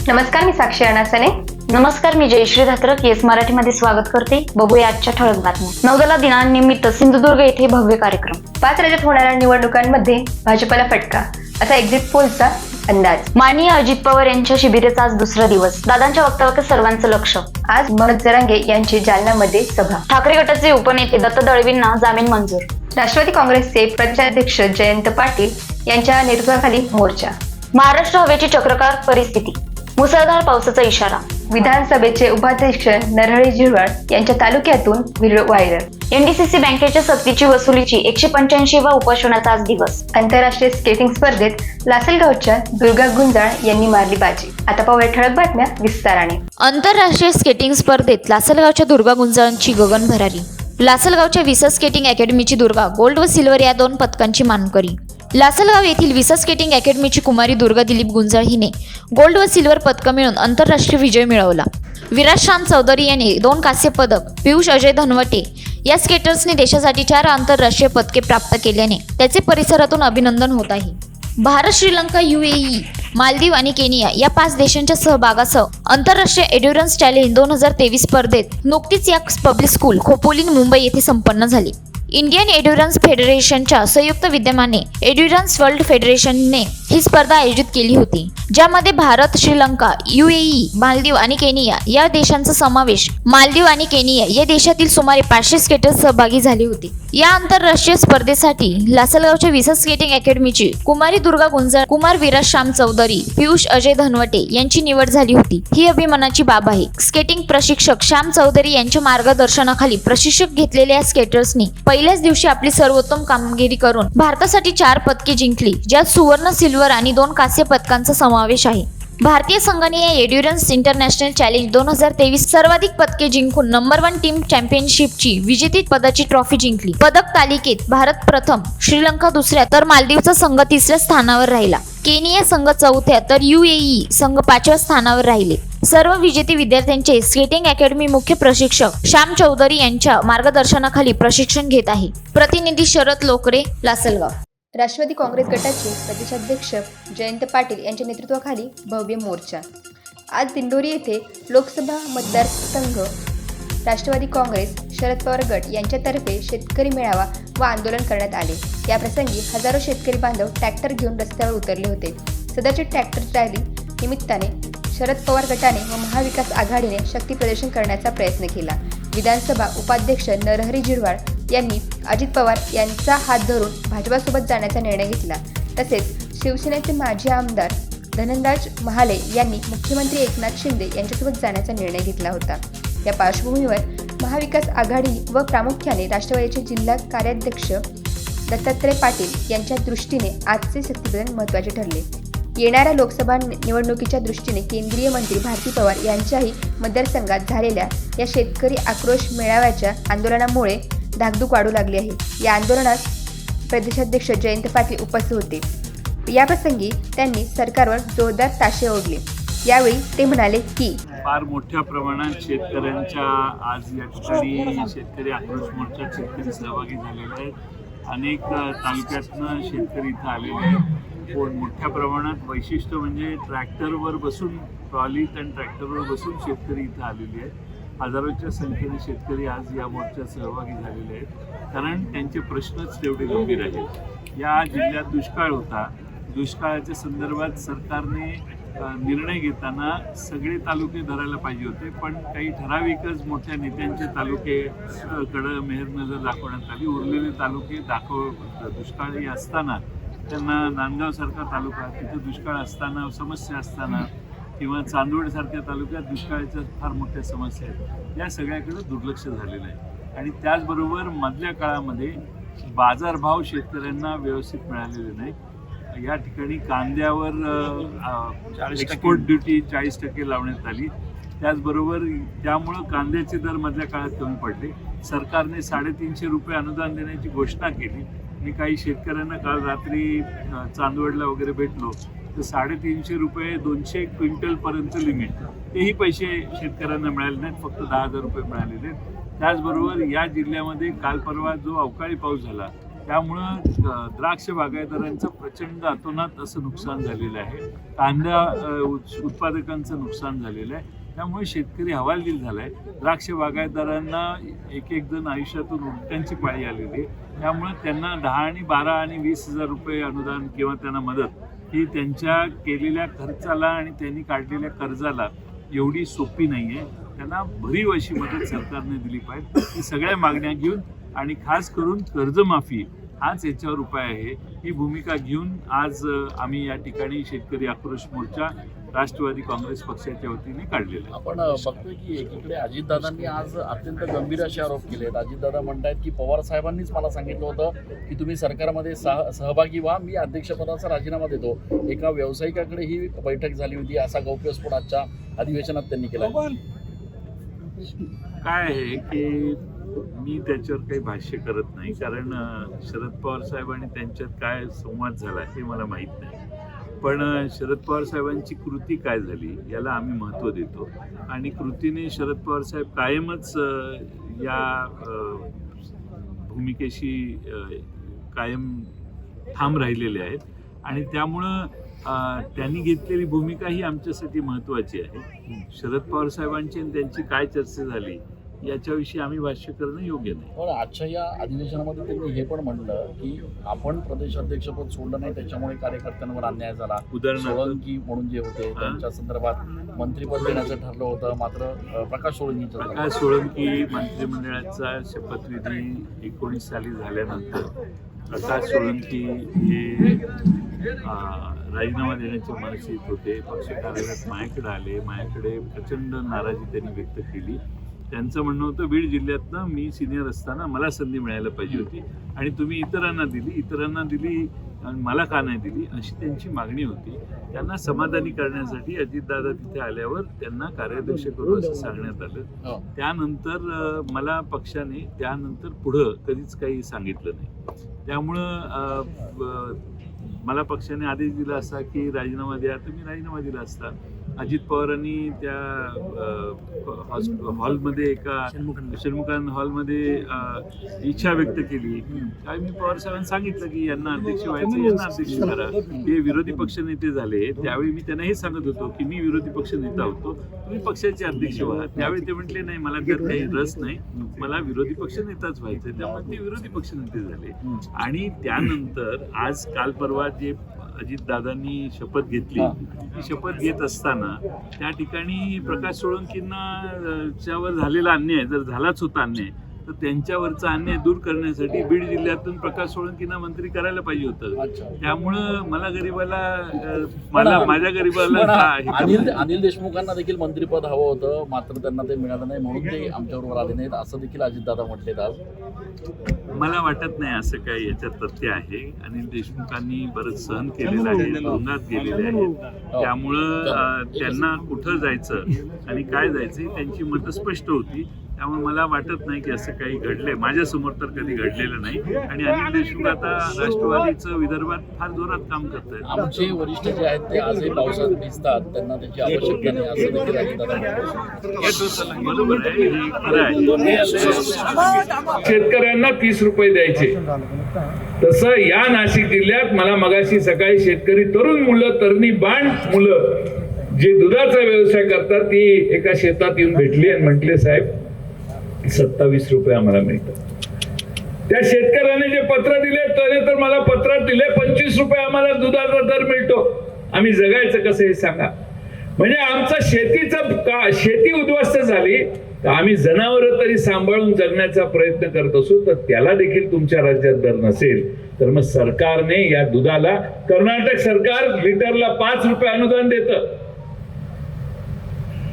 नमस्कार, मी साक्षी अनासने. नमस्कार, मी जयश्री धात्रक. येस मराठीमध्ये स्वागत करते. बघूया आजच्या ठळक बातम्या. नौदल दिनानिमित्त सिंधुदुर्ग येथे भव्य कार्यक्रम. 5 राज्यात होणाऱ्या निवडणुकांमध्ये भाजपला फटका, असा एक्झिट पोलचा अंदाज. माननीय अजित पवार यांच्या शिबिराचा आज दुसरा दिवस. दादांच्या वक्तव्याकडे सर्वांचं लक्ष. आज मनोज जरांगे यांची जालन्यामध्ये सभा. ठाकरे गटाचे उपनेते दत्त दळवींना जामीन मंजूर. राष्ट्रवादी काँग्रेसचे प्रदेशाध्यक्ष जयंत पाटील यांच्या नेतृत्वाखाली मोर्चा. महाराष्ट्र हवेची चक्रकार परिस्थिती. मुसळधार पावसाचा इशारा. विधानसभेचे उपाध्यक्ष नरहरी झिरवाळ यांच्या तालुक्यातून व्हिडिओ व्हायरल. एनडीसीसी बँकेच्या सक्तीची वसुलीची 185वा उपोषणाचा आज दिवस. आंतरराष्ट्रीय स्केटिंग स्पर्धेत लासलगावच्या दुर्गा गुंजाळ यांनी मारली बाजी. आता पाहूया ठळक बातम्या विस्ताराने. आंतरराष्ट्रीय स्केटिंग स्पर्धेत लासलगावच्या दुर्गा गुंजाळांची गगन भरारी. लासलगावच्या विसा स्केटिंग अकॅडमीची दुर्गा गोल्ड व सिल्वर या 2 पदकांची मानकरी. लासलगाव येथील विसा स्केटिंग अकॅडमीची कुमारी दुर्गा दिलीप गुंजाळ हिने गोल्ड व सिल्वर पदकं मिळवून आंतरराष्ट्रीय विजय मिळवला. विराज श्याम चौधरी याने 2 कांस्य पदक, पियुष अजय धनवटे या स्केटर्सने देशासाठी 4 आंतरराष्ट्रीय पदके प्राप्त केल्याने त्याचे परिसरातून अभिनंदन होत आहे. भारत, श्रीलंका, UAE, मालदीव आणि केनिया या 5 देशांच्या सहभागासह आंतरराष्ट्रीय एड्युरन्स चॅलेंज 2023 स्पर्धेत नुकतीच या पब्लिक स्कूल खोपोलीन मुंबई येथे संपन्न झाली. इंडियन एड्युरन्स फेडरेशनच्या संयुक्त विद्यमाने एड्युरन्स वर्ल्ड फेडरेशनने ही स्पर्धा आयोजित केली होती, ज्यामध्ये भारत, श्रीलंका, UAE, मालदीव आणि केनिया या देशांचा समावेश. मालदीव आणि केनिया या देशातील सुमारे 500 स्केटर्स सहभागी झाले होते. या आंतरराष्ट्रीय स्पर्धेसाठी लासलगावच्या विसा स्केटिंग अकॅडमीची कुमारी दुर्गा गुंजाळ, कुमार विराज श्याम चौधरी, पियुष अजय धनवटे यांची निवड झाली होती. ही अभिमानाची बाब आहे. स्केटिंग प्रशिक्षक श्याम चौधरी यांच्या मार्गदर्शनाखाली प्रशिक्षक घेतलेल्या स्केटर्सनी पहिल्याच दिवशी आपली सर्वोत्तम कामगिरी करून भारतासाठी 4 पदके जिंकली, ज्यात सुवर्ण, सिल्वर आणि 2 कांस्य पदकांचा समावेश आहे. भारतीय संघाने या एड्युरन्स इंटरनॅशनल चॅलेंज 2023 सर्वाधिक पदके जिंकून नंबर 1 टीम चॅम्पियनशिपची विजेती पदाची ट्रॉफी जिंकली. पदक तालिकेत भारत प्रथम, श्रीलंका दुसऱ्या तर मालदीवचा संघ 3ऱ्या स्थानावर राहिला. केनिया संघ 4थ्या तर UAE संघ 5व्या स्थानावर राहिले. सर्व विजेते विद्यार्थ्यांचे स्केटिंग अकॅडमी मुख्य प्रशिक्षक श्याम चौधरी यांच्या मार्गदर्शनाखाली प्रशिक्षण घेत आहे. प्रतिनिधी शरद लोकरे, लासलगाव. राष्ट्रवादी काँग्रेस गटाचे प्रदेशाध्यक्ष जयंत पाटील यांच्या नेतृत्वाखाली भव्य मोर्चा. आज दिंडोरी येथे लोकसभा मतदारसंघ राष्ट्रवादी काँग्रेस शरद पवार गट यांच्यातर्फे शेतकरी मेळावा व आंदोलन करण्यात आले. याप्रसंगी हजारो शेतकरी बांधव ट्रॅक्टर घेऊन रस्त्यावर उतरले होते. सदरची ट्रॅक्टर रॅली निमित्ताने शरद पवार गटाने व महाविकास आघाडीने शक्ती प्रदर्शन करण्याचा प्रयत्न केला. विधानसभा उपाध्यक्ष नरहरी झिरवाळ यांनी अजित पवार यांचा हात धरून भाजपासोबत जाण्याचा निर्णय घेतला. तसेच शिवसेनेचे माजी आमदार धनंजय महाले यांनी मुख्यमंत्री एकनाथ शिंदे यांच्यासोबत जाण्याचा निर्णय घेतला होता. या पार्श्वभूमीवर महाविकास आघाडी व प्रामुख्याने राष्ट्रवादीचे जिल्हा कार्याध्यक्ष दत्तात्रय पाटील यांच्या दृष्टीने आजचे शक्तीप्रदर्शन महत्त्वाचे ठरले. येणाऱ्या लोकसभा निवडणुकीच्या दृष्टीने केंद्रीय मंत्री भारती पवार यांच्याही मतदारसंघात झालेल्या या शेतकरी आक्रोश मेळाव्याच्या आंदोलनामुळे धाकधूक वाढू लागली आहे. या आंदोलनात प्रदेशाध्यक्ष जयंत पाटील उपस्थित होते. याप्रसंगी त्यांनी सरकारवर जोरदार ताशे ओढले. यावेळी ते म्हणाले की फार मोठ्या प्रमाणात शेतकऱ्यांच्या आज या ठिकाणी शेतकरी आक्रोश मोर्चात शेतकरी सहभागी झालेले आहेत. अनेक तालुक्यातनं शेतकरी इथं आलेले आहेत. पण मोठ्या प्रमाणात वैशिष्ट्य म्हणजे ट्रॅक्टरवर बसून, ट्रॉलीत आणि ट्रॅक्टरवर बसून शेतकरी इथं आलेले आहेत. हजारोच्या संख्येने शेतकरी आज या मोर्चात सहभागी झालेले आहेत, कारण त्यांचे प्रश्नच तेवढे गंभीर आहेत. या जिल्ह्यात दुष्काळ होता. दुष्काळाच्या संदर्भात सरकारने निर्णय घेताना सगळे तालुके धरायला पाहिजे होते, पण काही ठराविकच मोठ्या नेत्यांचे तालुकेकडं मेहरनजर दाखवण्यात आली. उरलेले तालुके दुष्काळी असताना त्यांना नांदगावसारखा तालुका, तिथं दुष्काळ असताना, समस्या असताना, किंवा चांदवडसारख्या तालुक्यात दुष्काळाच्या फार मोठ्या समस्या आहेत, या सगळ्याकडे दुर्लक्ष झालेलं आहे. आणि त्याचबरोबर मधल्या काळामध्ये बाजारभाव शेतकऱ्यांना व्यवस्थित मिळालेले नाही. या ठिकाणी कांद्यावर एक्सपोर्ट ड्युटी 40% लावण्यात आली. त्याचबरोबर त्यामुळं कांद्याचे दर मधल्या काळात कमी पडले. सरकारने 350 रुपये अनुदान देण्याची घोषणा केली. मी काही शेतकऱ्यांना काल रात्री चांदवडला वगैरे भेटलो तर 350 रुपये 200 क्विंटलपर्यंत लिमिट, तेही पैसे शेतकऱ्यांना मिळाले नाहीत, फक्त 10,000 रुपये मिळालेले आहेत. त्याचबरोबर या जिल्ह्यामध्ये काल परवा जो अवकाळी पाऊस झाला त्यामुळं द्राक्ष बागायतदारांचं प्रचंड अतोनात असं नुकसान झालेलं आहे. कांदा उत्पादकांचं नुकसान झालेलं आहे. त्यामुळे शेतकरी हवालदिल झाला आहे. द्राक्ष बागायतदारांना एक जण आयुष्यातून उलट्यांची पाळी आलेली आहे. त्यामुळे त्यांना 10 आणि 12 आणि 20,000 रुपये अनुदान किंवा त्यांना मदत ही त्यांच्या केलेल्या खर्चाला आणि त्यांनी काढलेल्या कर्जाला एवढी सोपी नाही आहे. त्यांना भरीव अशी मदत सरकारने दिली पाहिजे. ही सगळ्या मागण्या घेऊन आणि खास करून कर्जमाफी हाच याच्यावर उपाय आहे, ही भूमिका घेऊन आज आम्ही या ठिकाणी शेतकरी आक्रोश मोर्चा राष्ट्रवादी काँग्रेस पक्षाच्या वतीने काढलेला आहे. आपण बघतोय की एकीकडे अजितदादांनी आज अत्यंत गंभीर असे आरोप केले आहेत. अजितदादा म्हणतायत की पवार साहेबांनीच मला सांगितलं होतं की तुम्ही सरकारमध्ये सहभागी व्हा, मी अध्यक्षपदाचा राजीनामा देतो. एका व्यावसायिकाकडे ही बैठक झाली होती, असा गौप्यस्फोट आजच्या अधिवेशनात त्यांनी केला. काय आहे की मी त्याच्यावर काही भाष्य करत नाही, कारण शरद पवार साहेब आणि त्यांच्यात काय संवाद झाला हे मला माहीत नाही. पण शरद पवार साहेबांची कृती काय झाली याला आम्ही महत्त्व देतो आणि कृतीने शरद पवार साहेब कायमच या भूमिकेशी कायम ठाम राहिलेले आहेत आणि त्यामुळं त्यांनी घेतलेली भूमिका ही आमच्यासाठी महत्त्वाची आहे. शरद पवार साहेबांची आणि त्यांची काय चर्चा झाली याच्याविषयी आम्ही भाष्य करणं योग्य नाही. पण आजच्या या अधिवेशनामध्ये त्यांनी हे पण म्हणलं की आपण प्रदेशाध्यक्षपद सोडलं नाही, त्याच्यामुळे कार्यकर्त्यांवर अन्याय झाला. उदाहरणार्थ सोळंकी म्हणून जे होते त्यांच्या संदर्भात मंत्रिपद देण्याचं ठरलं होतं, मात्र प्रकाश सोळंकी मंत्रिमंडळाचा शपथविधी 19 साली झाल्यानंतर प्रकाश सोळंकी हे राजीनामा देण्याचे मनस्थित होते. पक्ष कार्यालयात माझ्याकडे आले, माझ्याकडे प्रचंड नाराजी त्यांनी व्यक्त केली. त्यांचं म्हणणं होतं बीड जिल्ह्यातनं मी सिनियर असताना मला संधी मिळायला पाहिजे होती आणि तुम्ही इतरांना दिली आणि मला का नाही दिली, अशी त्यांची मागणी होती. त्यांना समाधानी करण्यासाठी अजितदादा तिथे आल्यावर त्यांना कार्याध्यक्ष करू असं सांगण्यात आलं. त्यानंतर मला पक्षाने त्यानंतर पुढं कधीच काही सांगितलं नाही. त्यामुळं मला पक्षाने आदेश दिला असा की राजीनामा द्या, तर मी राजीनामा दिला असता. अजित पवारांनी त्या हॉलमध्ये एका षण्मुखानंद हॉलमध्ये इच्छा व्यक्त केली. काय मी पवार साहेबांना सांगितलं की यांना अध्यक्ष व्हायचं, यांना अध्यक्ष करा. ते विरोधी पक्ष नेते झाले, त्यावेळी मी त्यांना हे सांगत होतो की मी विरोधी पक्ष नेता होतो, तुम्ही पक्षाचे अध्यक्ष व्हा. त्यावेळी ते म्हटले नाही, मला त्यात काही रस नाही, मला विरोधी पक्ष नेताच व्हायचं. त्यामुळे ते विरोधी पक्ष नेते झाले. आणि त्यानंतर आज काल परवा जे अजितदादांनी शपथ घेतली, ती शपथ घेत असताना त्या ठिकाणी प्रकाश सोळंकींना च्यावर झालेला अन्याय जर झालाच होता अन्याय, तर त्यांच्यावरचा अन्याय दूर करण्यासाठी बीड जिल्ह्यातून प्रकाश सोळंकींना मंत्री करायला पाहिजे होतं. त्यामुळं माझ्या गरीबाला अनिल देशमुखांना देखील मंत्रिपद हवं होतं, मात्र त्यांना ते मिळालं नाही, म्हणून ते आमच्याबरोबर आले नाहीत, असं देखील अजितदादा म्हटलेत आज. मला वाटत नाही असं काही याच्यात तथ्य आहे. अनिल देशमुखांनी बरंच सहन केलेलं आहे, तुरुंगात गेलेले आहेत. त्यामुळं त्यांना कुठं जायचं आणि काय जायचं त्यांची मतं स्पष्ट होती. त्यामुळे मला वाटत नाही की असं काही घडलंय. माझ्यासमोर तर कधी घडलेलं नाही. आणि अनिल देशमुख आता राष्ट्रवादीचं विदर्भात फार जोरात काम करत आहेत. आमचे वरिष्ठ जे आहेत ते आजही पावसात भिजतात, त्यांना त्याची आवश्यकता नाही असं देखील अजितदादा. बरोबर आहे, हे खरं आहे. शेतकऱ्यांना 30 रुपये द्यायचे. तसं या नाशिक जिल्ह्यात मला मगाशी सकाळी शेतकरी तरुण मुलं, तरणी बाण मुलं जे दुधाचा व्यवसाय करतात ती एका शेतात येऊन भेटली आणि म्हटले, साहेब 27 रुपये आम्हाला मिळतात. त्या शेतकऱ्याने जे पत्र दिले त्याने तर मला पत्रात दिले 25 रुपये आम्हाला दुधाचा दर मिळतो. आम्ही जगायचं कसं हे सांगा. म्हणजे आमचा शेती उद्ध्वस्त झाली तर आम्ही जनावरं तरी सांभाळून जगण्याचा प्रयत्न करत असू, तर त्याला देखील तुमच्या राज्यात दर नसेल तर मग सरकारने या दुधाला, कर्नाटक सरकार लिटरला 5 रुपये अनुदान देतं.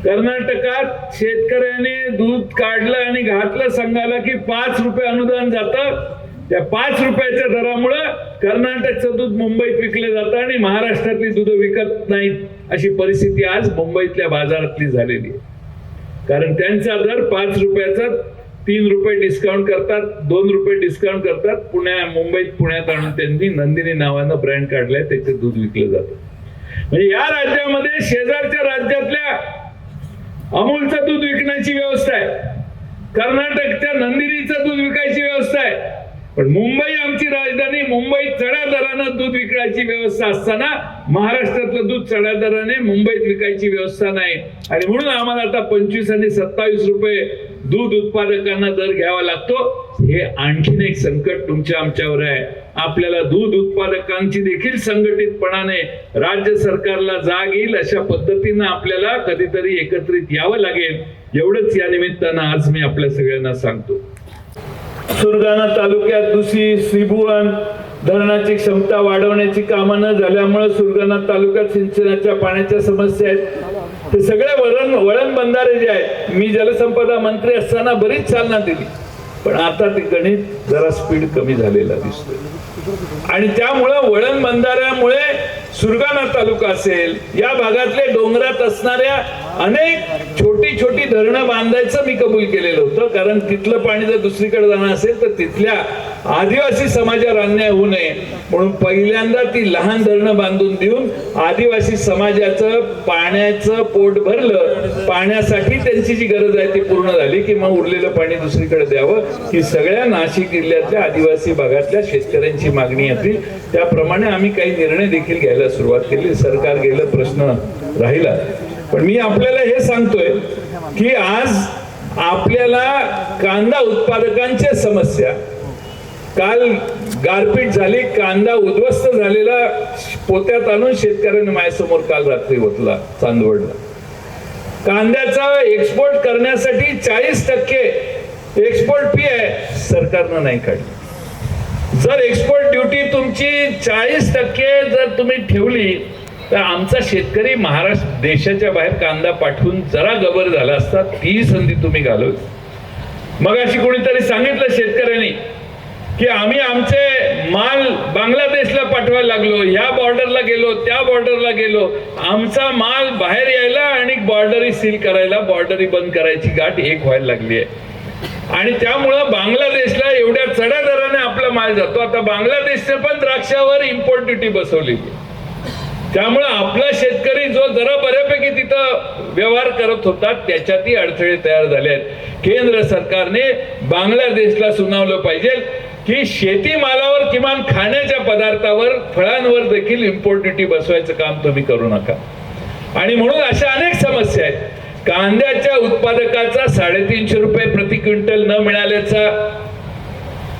कर्नाटकात शेतकऱ्याने दूध काढलं आणि घातलं संघाला की 5 रुपये अनुदान जातं. त्या 5 रुपयाच्या दरामुळं कर्नाटकचं दूध मुंबईत विकलं जातं आणि महाराष्ट्रातली दूध विकत नाहीत, अशी परिस्थिती आज मुंबईतल्या बाजारातली झालेली आहे. कारण त्यांचा दर 5 रुपयाचा 3 रुपये डिस्काउंट करतात, 2 रुपये डिस्काउंट करतात. पुण्यात आणून त्यांनी नंदिनी नावानं ब्रँड काढलाय, त्याचं दूध विकलं जातं. म्हणजे या राज्यामध्ये शेजारच्या राज्यातल्या अमूलचं दूध विकण्याची व्यवस्था आहे, कर्नाटकच्या नंदिनीचं दूध विकायची व्यवस्था आहे. पण मुंबई आमची राजधानी, मुंबईत चढ्या दरानं दूध विकायची व्यवस्था असताना महाराष्ट्रातलं दूध चढ्या दराने मुंबईत विकायची व्यवस्था नाही. आणि म्हणून आम्हाला आता 25 आणि 27 रुपये दूध उत्पादकांना दर घ्यावा लागतो. हे आणखीन एक संकट तुमच्या आमच्यावर आहे. आपल्याला दूध उत्पादकांची देखील संघटितपणाने राज्य सरकारला जाग येईल अशा पद्धतीनं आपल्याला कधीतरी एकत्रित यावं लागेल. एवढंच या निमित्तानं आज मी आपल्या सगळ्यांना सांगतो. सुरगाणा तालुक्यात दुसरी श्रीभुवन धरणाची क्षमता वाढवण्याची कामं न झाल्यामुळे सुरगाणा तालुक्यात सिंचनाच्या पाण्याच्या समस्या आहेत. ते सगळे वळण बंधारे जे आहेत, मी जलसंपदा मंत्री असताना बरीच चालना दिली, पण आता ते गणित जरा स्पीड कमी झालेला दिसतोय. आणि त्यामुळं वळण बंधाऱ्यामुळे सुरगाणा तालुका असेल, या भागातले डोंगरात असणाऱ्या अनेक छोटी छोटी धरणं बांधायचं मी कबूल केलेलं होतं. कारण तिथलं पाणी जर दुसरीकडे जाणं असेल तर तिथल्या आदिवासी समाजावर अन्याय होऊ नये म्हणून पहिल्यांदा ती लहान धरणं बांधून देऊन आदिवासी समाजाचं पाण्याचं पोट भरलं. पाण्यासाठी त्यांची जी गरज आहे ती पूर्ण झाली की मग उरलेलं पाणी दुसरीकडे द्यावं, ही सगळ्या नाशिक जिल्ह्यातल्या आदिवासी भागातल्या शेतकऱ्यांची मागणी होती. त्याप्रमाणे आम्ही काही निर्णय देखील घ्यायला सुरुवात केली. सरकार गेलं, प्रश्न राहिला. पण मी आपल्याला हे सांगतोय की आज आपल्याला कांदा उत्पादकांच्या समस्या, काल गारपीट झाली, कांदा उद्ध्वस्त झालेला पोत्यात आणून शेतकऱ्यांनी माझ्यासमोर काल रात्री होतला चांदवडला. कांद्याचा एक्सपोर्ट करण्यासाठी 40% एक्सपोर्ट फी आहे, सरकारनं नाही काढली. जर एक्सपोर्ट ड्युटी तुमची 40% जर तुम्ही ठेवली तर आमचा शेतकरी महाराष्ट्र देशाच्या बाहेर कांदा पाठवून जरा गबर झाला असता. ती संधी तुम्ही घालवली. मग अशी कोणीतरी सांगितलं शेतकऱ्यांनी की आम्ही आमचे माल बांगलादेशला पाठवायला लागलो, ह्या बॉर्डरला गेलो, त्या बॉर्डरला गेलो, आमचा माल बाहेर यायला आणि बॉर्डरी सील करायला, बॉर्डरी बंद करायची गाठ एक व्हायला लागली आहे. आणि त्यामुळं बांगलादेशला एवढ्या चढ्या दराने आपला माल जातो. आता बांगलादेशने पण द्राक्षावर इम्पोर्ट ड्युटी बसवली. त्यामुळं आपला शेतकरी जो जरा बऱ्यापैकी तिथं व्यवहार करत होता त्याच्यातही अडथळे तयार झाले आहेत. केंद्र सरकारने बांगलादेशला सुनावलं पाहिजे की शेतीमालावर किमान खाण्याच्या पदार्थावर, फळांवर देखील इम्पोर्ट ड्युटी बसवायचं काम तुम्ही करू नका. आणि म्हणून अशा अनेक समस्या आहेत. कांद्याच्या उत्पादकाचा 350 रुपये प्रति क्विंटल न मिळाल्याचा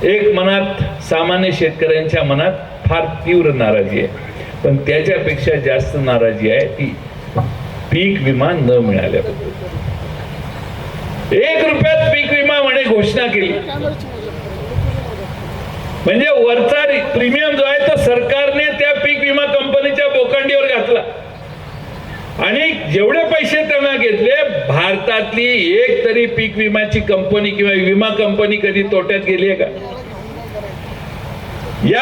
एक मनात, सामान्य शेतकऱ्यांच्या मनात फार तीव्र नाराजी आहे. पण त्याच्यापेक्षा जास्त नाराजी आहे ती पीक विमा न मिळाल्याबद्दल. 1 रुपयात पीक विमा म्हणे घोषणा केली, म्हणजे वरचा प्रीमियम जो आहे तो सरकारने त्या पीक विमा कंपनीच्या बोकांडीवर घातला. आणि जेवढे पैसे त्यांना घेतले, भारतातली एक तरी पीक विम्याची कंपनी किंवा विमा कंपनी कधी तोट्यात गेली आहे का? या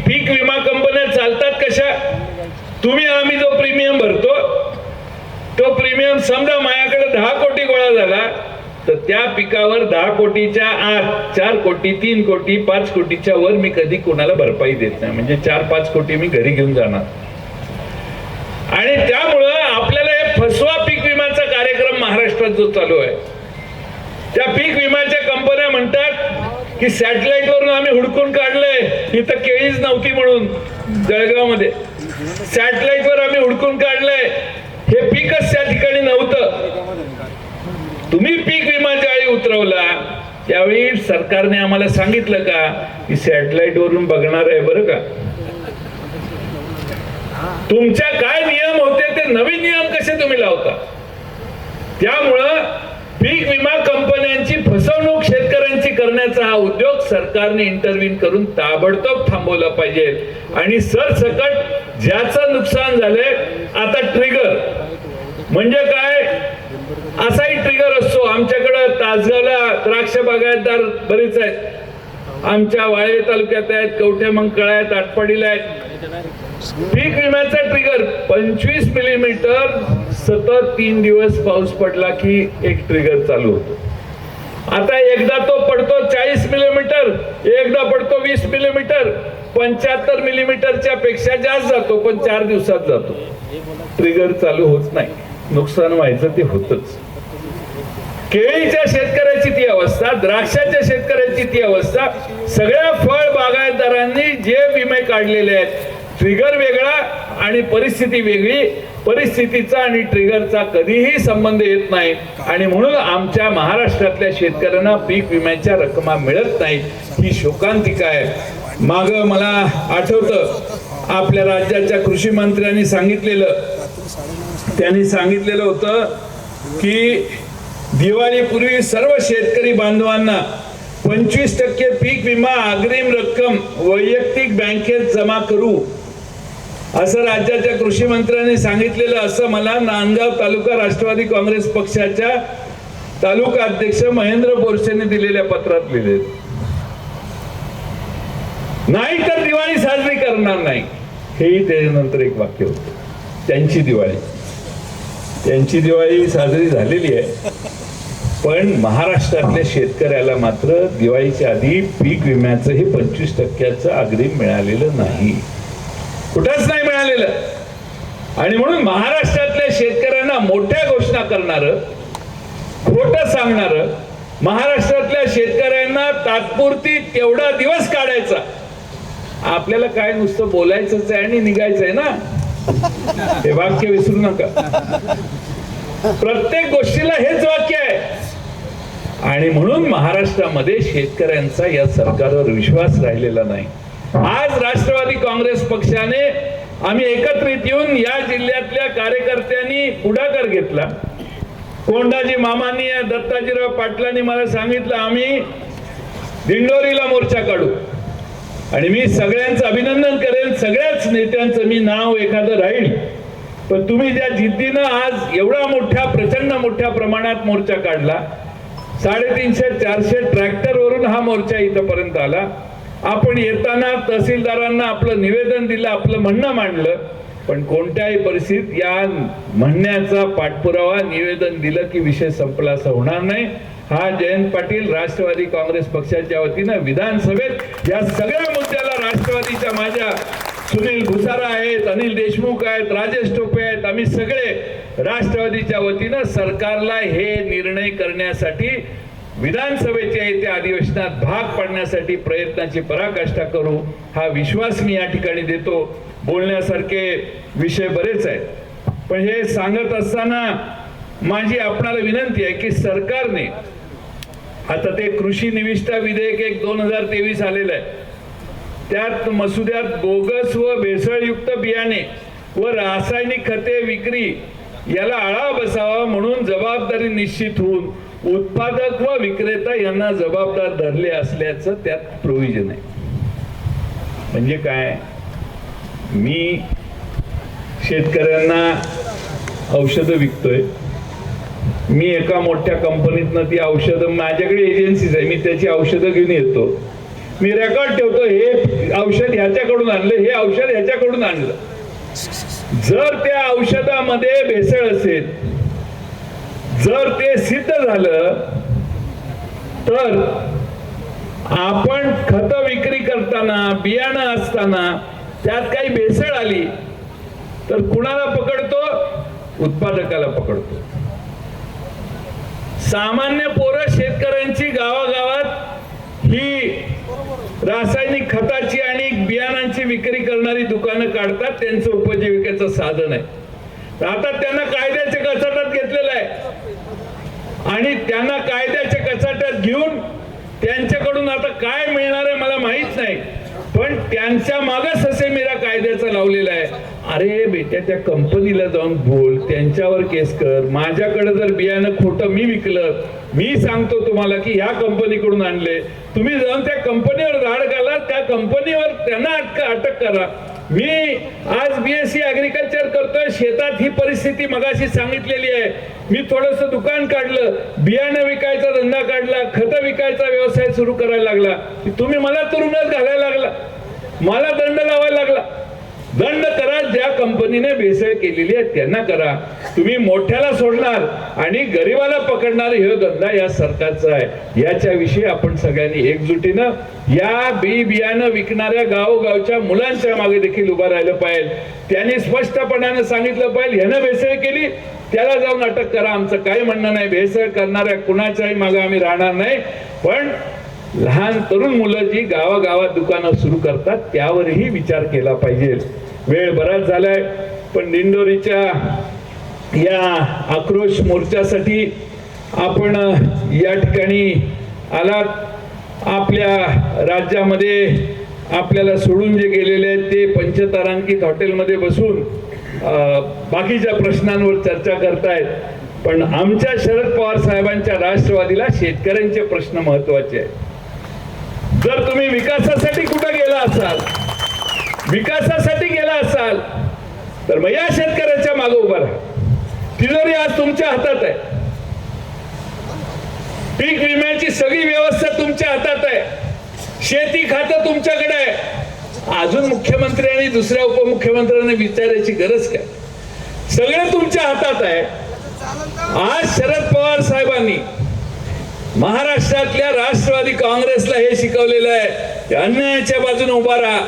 पीक विमा कंपन्या चालतात कशा? तुम्ही आम्ही जो प्रीमियम भरतो तो प्रीमियम समजा माझ्याकडे 10 कोटी गोळा झाला तर त्या पिकावर 10 कोटीच्या आत 4 कोटी, 3 कोटी, 5 कोटीच्या वर मी कधी कोणाला भरपाई देत नाही. म्हणजे 4-5 कोटी मी घरी घेऊन जाणार. आणि त्यामुळं आपल्याला हे फसवा पीक विम्याचा कार्यक्रम महाराष्ट्रात जो चालू आहे, त्या पीक विम्याच्या कंपन्या म्हणतात की सॅटेलाइट वरून आम्ही हुडकून काढलंय, इथं केळीच नव्हती म्हणून जळगावमध्ये, सॅटेलाइट वर आम्ही हुडकून काढलंय, हे पीकच त्या ठिकाणी नव्हतं. तुम्ही पीक विमा ज्यावेळी उतरवला त्यावेळी सरकारने आम्हाला सांगितलं का की सॅटेलाइट वरून बघणार आहे बरं का? तुमच्या काय नियम होते ते नवीन नियम कसे तुम्ही लावता? त्यामुळं पीक विमा कंपन्यांची फसवणूक शेतकऱ्यांची करण्याचा हा उद्योग सरकारने इंटरव्हीन करून ताबडतोब थांबवला पाहिजे. आणि सरसकट ज्याचं नुकसान झालंय, आता ट्रिगर म्हणजे काय, असाही ट्रिगर असतो. आमच्याकडं तासगावला द्राक्ष बागायतदार बरेच आहेत, आमच्या वाळे तालुक्यात आहेत, कवठे मंकळ आहेत, आटपाडीला आहेत. पीक विम्याचा ट्रिगर 25 मिलीमीटर सतत 3 दिवस पाऊस पडला की एक ट्रिगर चालू होतो. आता एकदा तो पडतो 40 मिलीमीटर, एकदा पडतो 20 मिलीमीटर, 75 मिलीमीटरच्या पेक्षा जास्त जातो, पण 4 दिवसात जातो. ट्रिगर चालू होत नाही. नुकसान व्हायचं ते होतच. केळीच्या शेतकऱ्याची ती अवस्था, द्राक्षाच्या शेतकऱ्याची ती अवस्था, सगळ्या फळ बागायतदारांनी जे विमे काढलेले आहेत, ट्रिगर वेगळा आणि परिस्थिती वेगळी, परिस्थितीचा आणि ट्रिगरचा कधीही संबंध येत नाही आणि म्हणून आमच्या महाराष्ट्रातल्या शेतकऱ्यांना पीक विम्याच्या रकमा मिळत नाहीत, ही शोकांतिका आहे. माग मला आठवतं आपल्या राज्याच्या कृषी मंत्र्यांनी सांगितलेलं होतं की दिवाळीपूर्वी सर्व शेतकरी बांधवांना 25% पीक विमा अग्रिम रक्कम वैयक्तिक बँकेत जमा करू, असं राज्याच्या कृषी मंत्र्यांनी सांगितलेलं, असं मला नांदगाव तालुका राष्ट्रवादी काँग्रेस पक्षाच्या तालुका अध्यक्ष महेंद्र बोरसेने दिलेल्या पत्रात लिहिले. नाही तर दिवाळी साजरी करणार नाही, हेही त्यानंतर एक वाक्य होतं. त्यांची दिवाळी साजरी झालेली आहे, पण महाराष्ट्रातल्या शेतकऱ्याला मात्र दिवाळीच्या आधी पीक विम्याचं हे 25% अग्रिम मिळालेलं नाही, कुठंच नाही मिळालेलं. आणि म्हणून महाराष्ट्रातल्या शेतकऱ्यांना मोठ्या घोषणा करणारं, खोटं सांगणारं, महाराष्ट्रातल्या शेतकऱ्यांना तात्पुरती तेवढा दिवस काढायचा. आपल्याला काय नुसतं बोलायचंच आहे आणि निघायचंय ना, हे वाक्य विसरू नका. प्रत्येक गोष्टीला हेच वाक्य आहे. आणि म्हणून महाराष्ट्रामध्ये शेतकऱ्यांचा या सरकारवर विश्वास राहिलेला नाही. आज राष्ट्रवादी काँग्रेस पक्षाने आम्ही एकत्रित येऊन या जिल्ह्यातल्या कार्यकर्त्यांनी पुढाकार घेतला. कोंडाजी मामांनी, दत्ताजीराव पाटलांनी मला सांगितलं आम्ही दिंडोरीला मोर्चा काढू, आणि मी सगळ्यांचं अभिनंदन करेन, सगळ्याच नेत्यांचं मी नाव एखादं राहील, पण तुम्ही ज्या जिद्दीनं आज एवढा मोठ्या प्रचंड मोठ्या प्रमाणात मोर्चा काढला, 350-400 ट्रॅक्टरवरून हा मोर्चा इथपर्यंत आला. आपण येताना तहसीलदारांना आपलं निवेदन दिलं, आपलं म्हणणं मांडलं, पण कोणत्याही परिस्थितीत या म्हणण्याचा पाठपुरावा, निवेदन दिलं की विषय संपला असं होणार नाही. हा जयंत पाटील राष्ट्रवादी काँग्रेस पक्षाच्या वतीनं विधानसभेत या सगळ्या मुद्द्याला राष्ट्रवादीच्या माझ्या सुनील भुसारा आहेत, अनिल देशमुख आहेत, राजेश टोपे आहेत, आम्ही सगळे राष्ट्रवादीच्या वतीनं सरकारला हे निर्णय करण्यासाठी विधानसभेच्या येत्या अधिवेशनात भाग पाडण्यासाठी प्रयत्नाची पराकाष्ठा करू, हा विश्वास मी या ठिकाणी देतो. बोलण्यासारखे विषय बरेच आहेत, पण हे सांगत असताना माझी आपणाला विनंती आहे की सरकारने आता ते कृषी निविष्ठा विधेयक 2023 आलेलं आहे, त्यात मसुद्यात बोगस व भेसळयुक्त बियाणे व रासायनिक खते विक्री याला आळा बसावा म्हणून जबाबदारी निश्चित होऊन उत्पादक व विक्रेता यांना जबाबदार धरले असल्याचं त्यात प्रोव्हिजन आहे. म्हणजे काय, मी शेतकऱ्यांना औषधं विकतोय, मी एका मोठ्या कंपनीतनं ती औषधं, माझ्याकडे एजन्सीज आहे, मी त्याची औषधं घेऊन येतो, मी रेकॉर्ड ठेवतो, हे औषध ह्याच्याकडून आणलं, हे औषध ह्याच्याकडून आणलं. जर त्या औषधामध्ये भेसळ असेल, जर ते सिद्ध झालं तर आपण खत विक्री करताना, बियाणं असताना त्यात काही भेसळ आली तर कुणाला पकडतो? उत्पादकाला पकडतो. सामान्य पोरं शेतकऱ्यांची गावागावात ही रासायनिक खताची आणि बियाणांची विक्री करणारी दुकानं काढतात, त्यांचं उपजीविकेचं साधन आहे. आता त्यांना कायद्याच्या कचाट्यात घेतलेलं आहे आणि त्यांना कायद्याच्या कचाट्यात घेऊन त्यांच्याकडून आता काय मिळणार आहे मला माहित नाही, पण त्यांच्या मागच ससेमिरा कायद्याचा लावलेला आहे. अरे बेटा, त्या कंपनीला जाऊन बोल, त्यांच्यावर केस कर. माझ्याकडे जर बियाणं खोटं मी विकलं, मी सांगतो तुम्हाला की ह्या कंपनीकडून आणले, तुम्ही जाऊन त्या कंपनीवर धाड घाला, त्या कंपनीवर त्यांना अटक करा. मी आज BSc ऍग्रिकल्चर करतोय, शेतात ही परिस्थिती मगाशी सांगितलेली आहे. मी थोडंसं दुकान काढलं, बियाणं विकायचा धंदा काढला, खतं विकायचा व्यवसाय सुरू करायला लागला, तुम्ही मला तुरुंगात घालायला लागला, मला दंड लावायला लागला. दंड करा, ज्या कंपनीने भेसळ केलेली आहे त्यांना करा. तुम्ही मोठ्याला सोडणार आणि गरीबाला पकडणार, हे धंदा या सरकारचा आहे. याच्याविषयी आपण सगळ्यांनी एकजुटीनं या बियाणं विकणाऱ्या गावोगावच्या मुलांच्या मागे देखील उभं राहिलं पाहिजे. त्यांनी स्पष्टपणाने सांगितलं पाहिजे, ह्यानं भेसळ केली त्याला जाऊन अटक करा. आमचं काही म्हणणं नाही, भेसळ करणाऱ्या कुणाच्याही मागे आम्ही राहणार नाही, पण लहान तरुण मुलं जी गावागावात दुकानं सुरू करतात त्यावरही विचार केला पाहिजे. वेळ बराच झालाय, पण दिंडोरीच्या या आक्रोश मोर्चासाठी आपण या ठिकाणी आलात. आपल्या राज्यामध्ये आपल्याला सोडून जे गेलेले आहेत ते पंचतारांकित हॉटेलमध्ये बसून बाकीच्या प्रश्नांवर चर्चा करतायत. पण आमच्या शरद पवार साहेबांच्या राष्ट्रवादीला शेतकऱ्यांचे प्रश्न महत्वाचे आहेत. जर तुम्ही विकासासाठी कुठं गेला असाल, विकासासाठी गेला असाल तर मग या शेतकऱ्याच्या मागे उभा राहा. तिजोरी आज तुमच्या हातात आहे. पीक विम्याची सगळी व्यवस्था तुमच्या हातात आहे. शेती खातं तुमच्याकडे आहे. अजून मुख्यमंत्री आणि दुसऱ्या उपमुख्यमंत्र्यांना विचारायची गरज काय? सगळं तुमच्या हातात आहे. आज शरद पवार साहेबांनी महाराष्ट्रातल्या राष्ट्रवादी काँग्रेसला हे शिकवलेलं आहे, अन्यायाच्या बाजूने उभा राहा.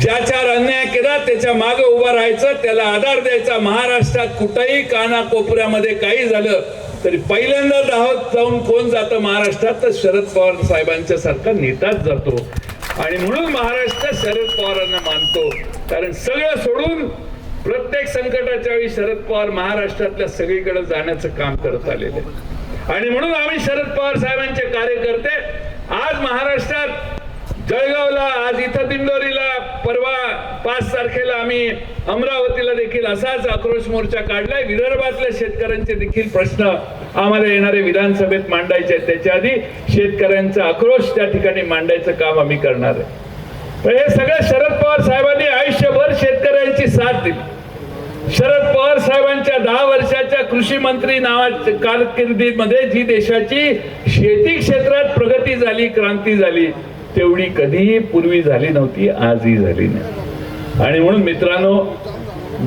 ज्याच्यावर अन्याय केला त्याच्या मागे उभा राहायचं, त्याला आधार द्यायचा. महाराष्ट्रात कुठेही कानाकोपऱ्यामध्ये काही झालं तरी पहिल्यांदा धावत जाऊन कोण जातं महाराष्ट्रात, तर शरद पवार साहेबांच्या सारखा नेताच जातो. आणि म्हणून महाराष्ट्र शरद पवारांना मानतो. कारण सगळं सोडून प्रत्येक संकटाच्या वेळी शरद पवार महाराष्ट्रातल्या सगळीकडे जाण्याचं काम करत आलेले. आणि म्हणून आम्ही शरद पवार साहेबांचे कार्यकर्ते आज महाराष्ट्रात जळगावला, आज इथं दिंडोरीला, परवा 5 तारखेला आम्ही अमरावतीला देखील असाच आक्रोश मोर्चा काढलाय. विदर्भातल्या शेतकऱ्यांचे देखील प्रश्न आम्हाला येणारे विधानसभेत मांडायचे आहेत. त्याच्या आधी शेतकऱ्यांचा आक्रोश त्या ठिकाणी मांडायचं काम आम्ही करणार आहे. तर हे सगळं शरद पवार साहेबांनी आयुष्यभर शेतकऱ्यांची साथ दिली. शरद पवार साहेबांच्या 10 वर्षाच्या कृषी मंत्री नावाच्या कारकिर्दीमध्ये जी देशाची शेती क्षेत्रात प्रगती झाली, क्रांती झाली, तेवढी कधीही पूर्वी झाली नव्हती, आजही झाली नाही. आणि म्हणून मित्रांनो,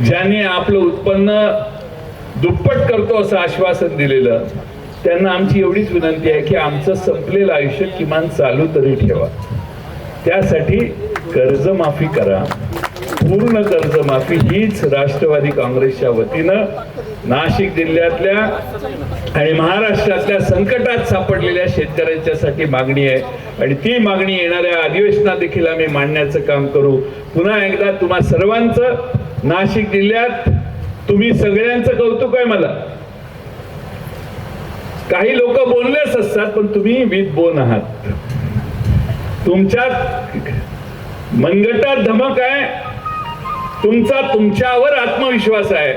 ज्यांनी आपलं उत्पन्न दुप्पट करतो असं आश्वासन दिलेलं, त्यांना आमची एवढीच विनंती आहे की आमचं संपलेलं आयुष्य किमान चालू तरी ठेवा. त्यासाठी कर्जमाफी करा. पूर्ण कर्जमाफी हीच राष्ट्रवादी काँग्रेसच्या वतीनं नाशिक जिल्ह्यातल्या आणि महाराष्ट्रातल्या संकटात सापडलेल्या शेतकऱ्यांच्यासाठी मागणी आहे. आणि ती मागणी येणाऱ्या अधिवेशनात देखील आम्ही मांडण्याचं काम करू. पुन्हा एकदा तुम्हा सर्वांचं नाशिक जिल्ह्यात तुम्ही सगळ्यांचं कौतुक आहे. मला काही लोक बोललेच असतात, पण तुम्ही विथ बोन आहात. तुमच्यात मनगटात धमक आहे, तुमच्यावर आत्मविश्वास आहे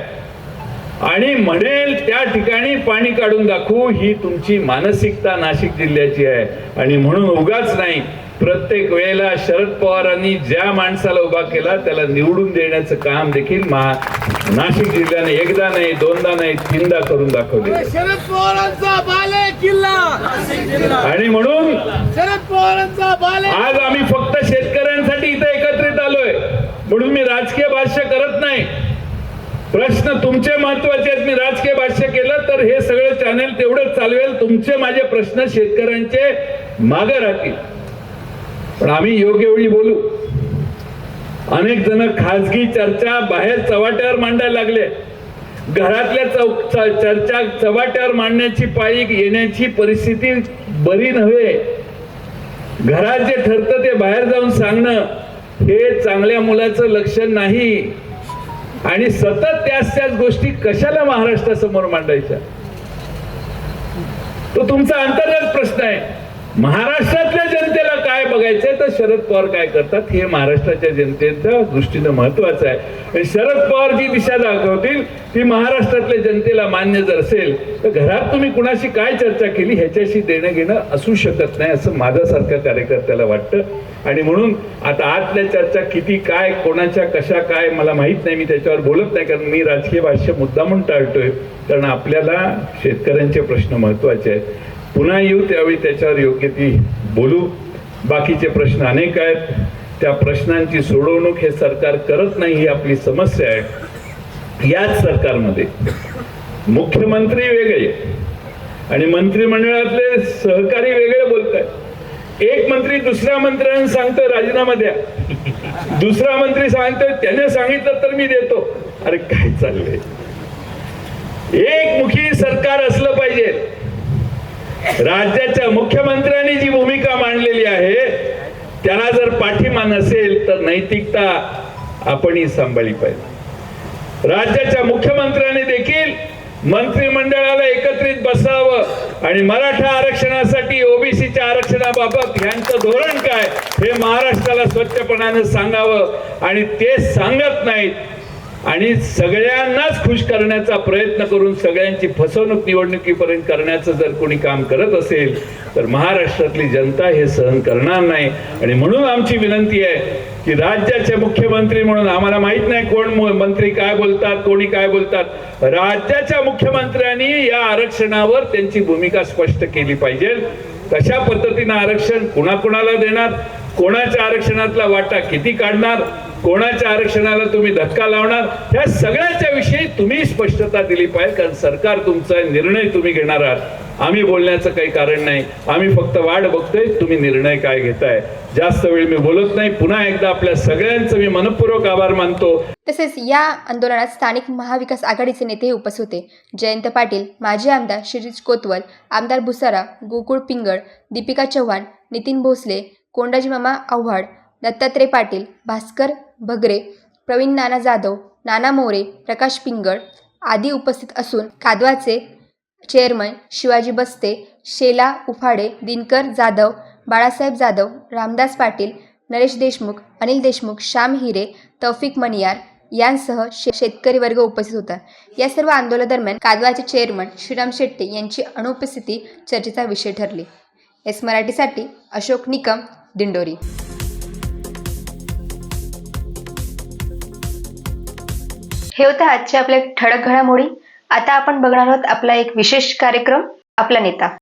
आणि म्हणेल त्या ठिकाणी पाणी काढून दाखवू ही तुमची मानसिकता नाशिक जिल्ह्याची आहे. आणि म्हणून उगाच नाही, प्रत्येक वेळेला शरद पवारांनी ज्या माणसाला उभा केला त्याला निवडून देण्याचं काम देखील नाशिक जिल्ह्याने एकदा नाही, दोनदा नाही, 3दा करून दाखवले. शरद पवारांचा बाले किल्ला. आणि म्हणून शरद पवारांचा बाले. आज आम्ही फक्त शेतकऱ्यांसाठी इथे एकत्रित आलोय. म्हणून मी राजकीय भाष्य करत नाही. प्रश्न तुमचे महत्वाचे आहेत. मी राजकीय भाष्य केलं तर हे सगळं चॅनेल तेवढंच चालवेल. तुमचे माझे प्रश्न शेतकऱ्यांचे मागे राहतील. पण आम्ही योग्य वेळी बोलू. अनेक जण खासगी चर्चा बाहेर चव्हाट्यावर मांडायला लागले. घरातल्या चर्चा चव्हाट्यावर मांडण्याची पाळी येण्याची परिस्थिती बरी नव्हे. घरात जे ठरतं ते बाहेर जाऊन सांगणं हे चांगल्या मुलाचं लक्षण नाही. आणि सतत त्याच गोष्टी कशाला महाराष्ट्रासमोर मांडायच्या? तो तुमचा अंतर्गत प्रश्न आहे. महाराष्ट्रातल्या जनतेला काय बघायचंय तर शरद पवार काय करतात हे महाराष्ट्राच्या जनतेच्या दृष्टीनं महत्वाचं आहे. आणि शरद पवार जी दिशा दाखवतील ती महाराष्ट्रातल्या जनतेला मान्य जर असेल तर घरात तुम्ही कुणाशी काय चर्चा केली ह्याच्याशी देणं घेणं असू शकत नाही असं माझ्यासारख्या कार्यकर्त्याला वाटतं. आणि म्हणून आता आतल्या चर्चा किती काय कोणाच्या कशा काय मला माहित नाही. मी त्याच्यावर बोलत नाही कारण मी राजकीय भाष्य मुद्दामून टाळतोय. कारण आपल्याला शेतकऱ्यांचे प्रश्न महत्वाचे आहेत. पुन्हा येऊ त्यावेळी त्याच्यावर योग्य ती बोलू. बाकीचे प्रश्न अनेक आहेत. त्या प्रश्नांची सोडवणूक हे सरकार करत नाही ही आपली समस्या आहे. याच सरकारमध्ये मुख्यमंत्री वेगळे आणि मंत्रिमंडळातले सहकारी वेगळे बोलतात. एक मंत्री दुसऱ्या मंत्र्यांना सांगतोय राजीनामा द्या, दुसरा मंत्री सांगतोय त्याने सांगितलं तर मी देतो. अरे काय चाललंय? एकमुखी सरकार असलं पाहिजे. राज्याच्या मुख्यमंत्र्यांनी जी भूमिका मांडलेली आहे त्याला जर पाठिंबा नसेल तर नैतिकता आपणही सांभाळली पाहिजे. राज्याच्या मुख्यमंत्र्यांनी देखील मंत्रिमंडळाला एकत्रित बसावं आणि मराठा आरक्षणासाठी ओबीसीच्या आरक्षणाबाबत यांचं धोरण काय हे महाराष्ट्राला स्वच्छपणाने सांगावं आणि ते सांगत नाहीत आणि सगळ्यांनाच खुश करण्याचा प्रयत्न करून सगळ्यांची फसवणूक निवडणुकीपर्यंत करण्याचं जर कोणी काम करत असेल तर महाराष्ट्रातली जनता हे सहन करणार नाही. आणि म्हणून आमची विनंती आहे की राज्याचे मुख्यमंत्री म्हणून आम्हाला माहित नाही कोण मंत्री काय बोलतात कोणी काय बोलतात, राज्याच्या मुख्यमंत्र्यांनी या आरक्षणावर त्यांची भूमिका स्पष्ट केली पाहिजे. कशा पद्धतीनं आरक्षण कुणाकुणाला देणार, कोणाच्या आरक्षणातला वाटा किती काढणार, कोणाच्या आरक्षणाला तुम्ही धक्का लावणार, ह्या सगळ्याच्या विषयी तुम्ही स्पष्टता दिली पाहिजे. कारण सरकार तुमचा निर्णय तुम्ही घेणार आहात, आम्ही बोलण्याचं काही कारण नाही. आम्ही फक्त वाट बघतोय तुम्ही निर्णय काय घेताय. जास्त वेळ मी बोलत नाही. पुन्हा एकदा आपल्या सगळ्यांचं मी मनपूर्वक आभार मानतो. तसेच या आंदोलनात स्थानिक महाविकास आघाडीचे नेतेही उपस्थित होते. जयंत पाटील, माजी आमदार शिरीष कोतवल, आमदार भुसारा, गोकुळ पिंगळ, दीपिका चव्हाण, नितीन भोसले, कोंडाजी मामा आव्हाड, दत्तात्रय पाटील, भास्कर भगरे, प्रवीण नाना जाधव, नाना मोरे, प्रकाश पिंगळ आदी उपस्थित असून कादवाचे चेअरमन शिवाजी बस्ते, शेला उफाडे, दिनकर जाधव, बाळासाहेब जाधव, रामदास पाटील, नरेश देशमुख, अनिल देशमुख, श्याम हिरे, तौफिक मनियार यांसह शेतकरी वर्ग उपस्थित होता. या सर्व आंदोलनादरम्यान कादवाचे चेअरमन श्रीराम शेट्टे यांची अनुपस्थिती चर्चेचा विषय ठरली. एस मराठीसाठी अशोक निकम, दिंडोरी. हे होते आजचे आपले ठळक घडामोडी. आता आपण बघणार आहोत आपला एक विशेष कार्यक्रम, आपला नेता.